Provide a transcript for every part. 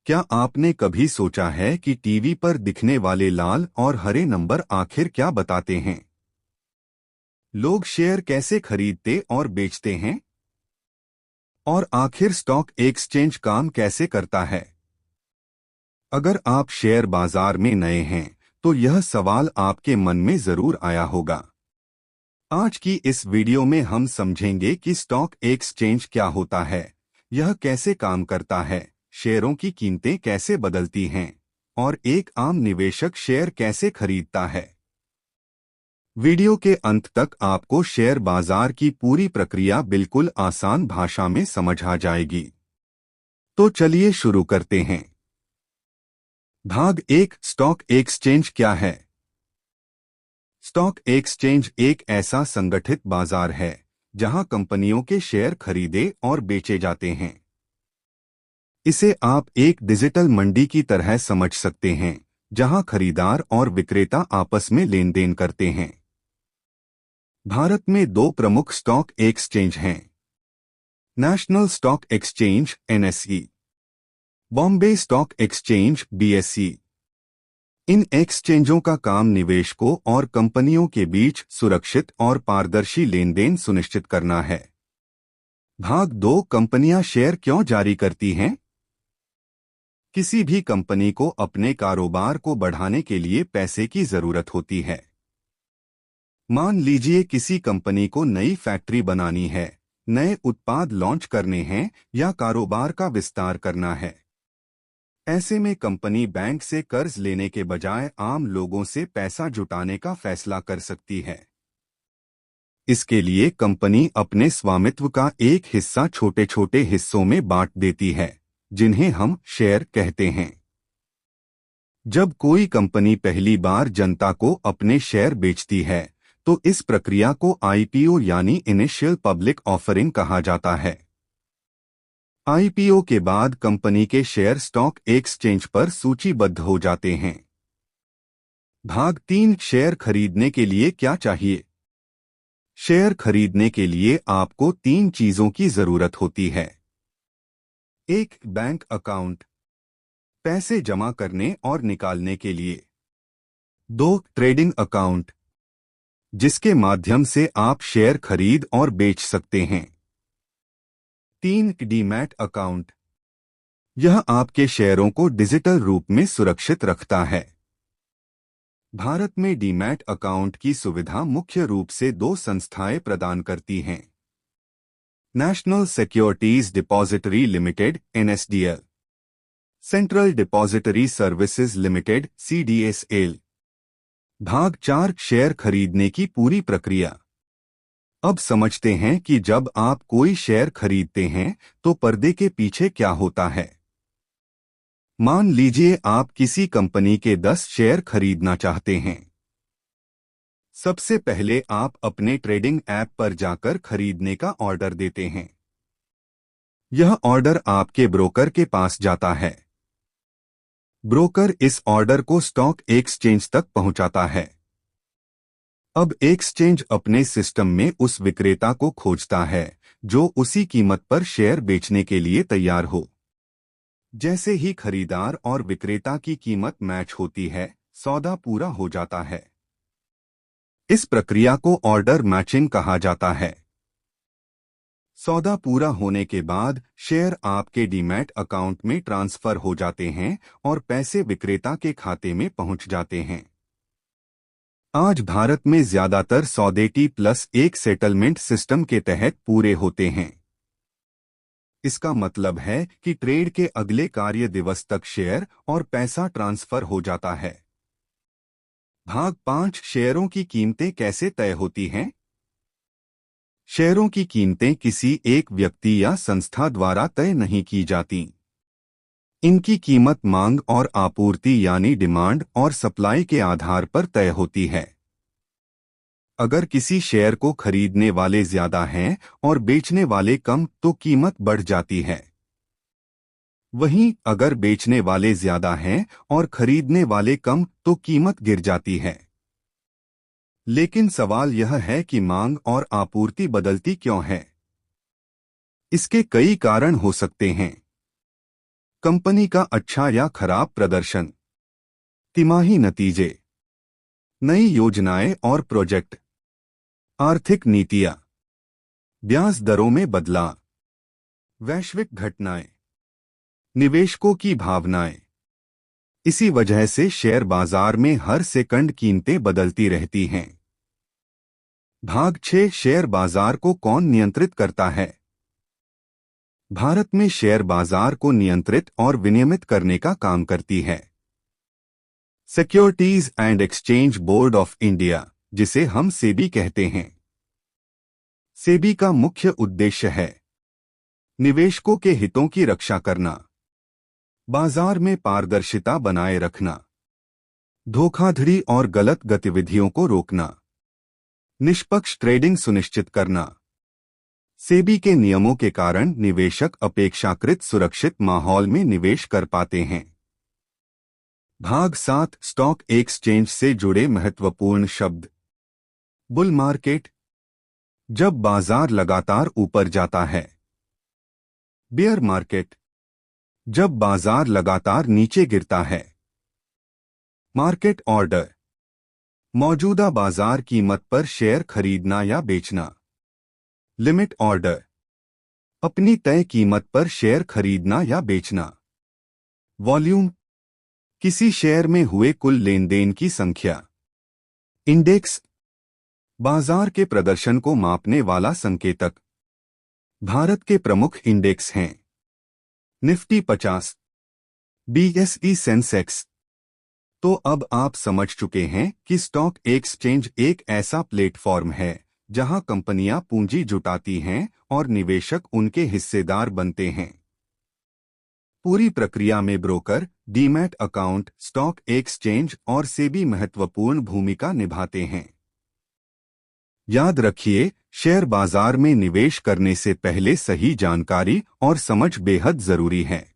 क्या आपने कभी सोचा है कि टीवी पर दिखने वाले लाल और हरे नंबर आखिर क्या बताते हैं? लोग शेयर कैसे खरीदते और बेचते हैं? और आखिर स्टॉक एक्सचेंज काम कैसे करता है? अगर आप शेयर बाजार में नए हैं, तो यह सवाल आपके मन में जरूर आया होगा। आज की इस वीडियो में हम समझेंगे कि स्टॉक एक्सचेंज क्या होता है, यह कैसे काम करता है, शेयरों की कीमतें कैसे बदलती हैं, और एक आम निवेशक शेयर कैसे खरीदता है। वीडियो के अंत तक आपको शेयर बाजार की पूरी प्रक्रिया बिल्कुल आसान भाषा में समझ आ जाएगी। तो चलिए शुरू करते हैं। भाग 1, स्टॉक एक्सचेंज क्या है? स्टॉक एक्सचेंज एक ऐसा संगठित बाजार है जहां कंपनियों के शेयर खरीदे और बेचे जाते हैं। इसे आप एक डिजिटल मंडी की तरह समझ सकते हैं, जहां खरीदार और विक्रेता आपस में लेन देन करते हैं। भारत में दो प्रमुख स्टॉक एक्सचेंज हैं: national stock exchange (NSE), Bombay stock exchange (BSE). इन एक्सचेंजों का काम निवेशकों और कंपनियों के बीच सुरक्षित और पारदर्शी लेन देन सुनिश्चित करना है। भाग 2, कंपनियां शेयर क्यों जारी करती हैं? किसी भी कंपनी को अपने कारोबार को बढ़ाने के लिए पैसे की जरूरत होती है। मान लीजिए किसी कंपनी को नई फैक्ट्री बनानी है, नए उत्पाद लॉन्च करने हैं या कारोबार का विस्तार करना है। ऐसे में कंपनी बैंक से कर्ज लेने के बजाय आम लोगों से पैसा जुटाने का फैसला कर सकती है। इसके लिए कंपनी अपने स्वामित्व का एक हिस्सा छोटे छोटे हिस्सों में बांट देती है, जिन्हें हम शेयर कहते हैं। जब कोई कंपनी पहली बार जनता को अपने शेयर बेचती है, तो इस प्रक्रिया को आईपीओ यानी इनिशियल पब्लिक ऑफरिंग कहा जाता है। आईपीओ के बाद कंपनी के शेयर स्टॉक एक्सचेंज पर सूचीबद्ध हो जाते हैं। भाग 3, शेयर खरीदने के लिए क्या चाहिए? शेयर खरीदने के लिए आपको 3 चीजों की जरूरत होती है। 1, बैंक अकाउंट, पैसे जमा करने और निकालने के लिए। 2, ट्रेडिंग अकाउंट, जिसके माध्यम से आप शेयर खरीद और बेच सकते हैं। 3, डीमैट अकाउंट, यह आपके शेयरों को डिजिटल रूप में सुरक्षित रखता है। भारत में डीमैट अकाउंट की सुविधा मुख्य रूप से 2 संस्थाएं प्रदान करती हैं: national securities depository limited (NSDL), central depository services limited (CDSL). भाग 4, शेयर खरीदने की पूरी प्रक्रिया। अब समझते हैं कि जब आप कोई शेयर खरीदते हैं तो पर्दे के पीछे क्या होता है। मान लीजिए आप किसी कंपनी के 10 शेयर खरीदना चाहते हैं। सबसे पहले आप अपने ट्रेडिंग ऐप पर जाकर खरीदने का ऑर्डर देते हैं। यह ऑर्डर आपके ब्रोकर के पास जाता है। ब्रोकर इस ऑर्डर को स्टॉक एक्सचेंज तक पहुंचाता है। अब एक्सचेंज अपने सिस्टम में उस विक्रेता को खोजता है जो उसी कीमत पर शेयर बेचने के लिए तैयार हो। जैसे ही खरीदार और विक्रेता की कीमत मैच होती है, सौदा पूरा हो जाता है। इस प्रक्रिया को ऑर्डर मैचिंग कहा जाता है। सौदा पूरा होने के बाद शेयर आपके डीमैट अकाउंट में ट्रांसफर हो जाते हैं और पैसे विक्रेता के खाते में पहुंच जाते हैं। आज भारत में ज्यादातर सौदे T+1 सेटलमेंट सिस्टम के तहत पूरे होते हैं। इसका मतलब है कि ट्रेड के अगले कार्य दिवस तक शेयर और पैसा ट्रांसफर हो जाता है। भाग 5, शेयरों की कीमतें कैसे तय होती हैं? शेयरों की कीमतें किसी एक व्यक्ति या संस्था द्वारा तय नहीं की जाती। इनकी कीमत मांग और आपूर्ति यानी डिमांड और सप्लाई के आधार पर तय होती है। अगर किसी शेयर को खरीदने वाले ज्यादा हैं और बेचने वाले कम, तो कीमत बढ़ जाती है। वहीं अगर बेचने वाले ज्यादा हैं और खरीदने वाले कम, तो कीमत गिर जाती है। लेकिन सवाल यह है कि मांग और आपूर्ति बदलती क्यों है? इसके कई कारण हो सकते हैं। कंपनी का अच्छा या खराब प्रदर्शन, तिमाही नतीजे, नई योजनाएं और प्रोजेक्ट, आर्थिक नीतियां, ब्याज दरों में बदलाव, वैश्विक घटनाएं, निवेशकों की भावनाएं। इसी वजह से शेयर बाजार में हर सेकंड कीमतें बदलती रहती हैं। भाग 6 शेयर बाजार को कौन नियंत्रित करता है? भारत में शेयर बाजार को नियंत्रित और विनियमित करने का काम करती है securities and exchange board of India, जिसे हम सेबी कहते हैं। सेबी का मुख्य उद्देश्य है निवेशकों के हितों की रक्षा करना, बाजार में पारदर्शिता बनाए रखना, धोखाधड़ी और गलत गतिविधियों को रोकना, निष्पक्ष ट्रेडिंग सुनिश्चित करना। सेबी के नियमों के कारण निवेशक अपेक्षाकृत सुरक्षित माहौल में निवेश कर पाते हैं। भाग 7 स्टॉक एक्सचेंज से जुड़े महत्वपूर्ण शब्द। बुल मार्केट, जब बाजार लगातार ऊपर जाता है। बेयर मार्केट, जब बाजार लगातार नीचे गिरता है। मार्केट ऑर्डर, मौजूदा बाजार कीमत पर शेयर खरीदना या बेचना। लिमिट ऑर्डर, अपनी तय कीमत पर शेयर खरीदना या बेचना। वॉल्यूम, किसी शेयर में हुए कुल लेनदेन की संख्या। इंडेक्स, बाजार के प्रदर्शन को मापने वाला संकेतक। भारत के प्रमुख इंडेक्स हैं निफ्टी 50, बीएसई सेंसेक्स। तो अब आप समझ चुके हैं कि स्टॉक एक्सचेंज एक ऐसा प्लेटफॉर्म है जहां कंपनियां पूंजी जुटाती हैं और निवेशक उनके हिस्सेदार बनते हैं। पूरी प्रक्रिया में broker, demat account, stock exchange और सेबी महत्वपूर्ण भूमिका निभाते हैं। याद रखिए, शेयर बाजार में निवेश करने से पहले सही जानकारी और समझ बेहद जरूरी है।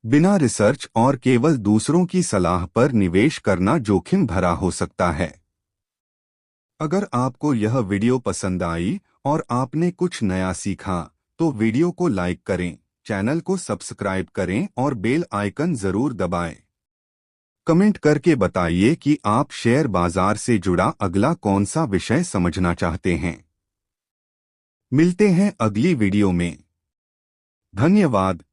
बिना रिसर्च और केवल दूसरों की सलाह पर निवेश करना जोखिम भरा हो सकता है। अगर आपको यह वीडियो पसंद आई और आपने कुछ नया सीखा, तो वीडियो को लाइक करें, चैनल को सब्सक्राइब करें और बेल आइकन जरूर दबाएं। कमेंट करके बताइए कि आप शेयर बाजार से जुड़ा अगला कौन सा विषय समझना चाहते हैं। मिलते हैं अगली वीडियो में। धन्यवाद।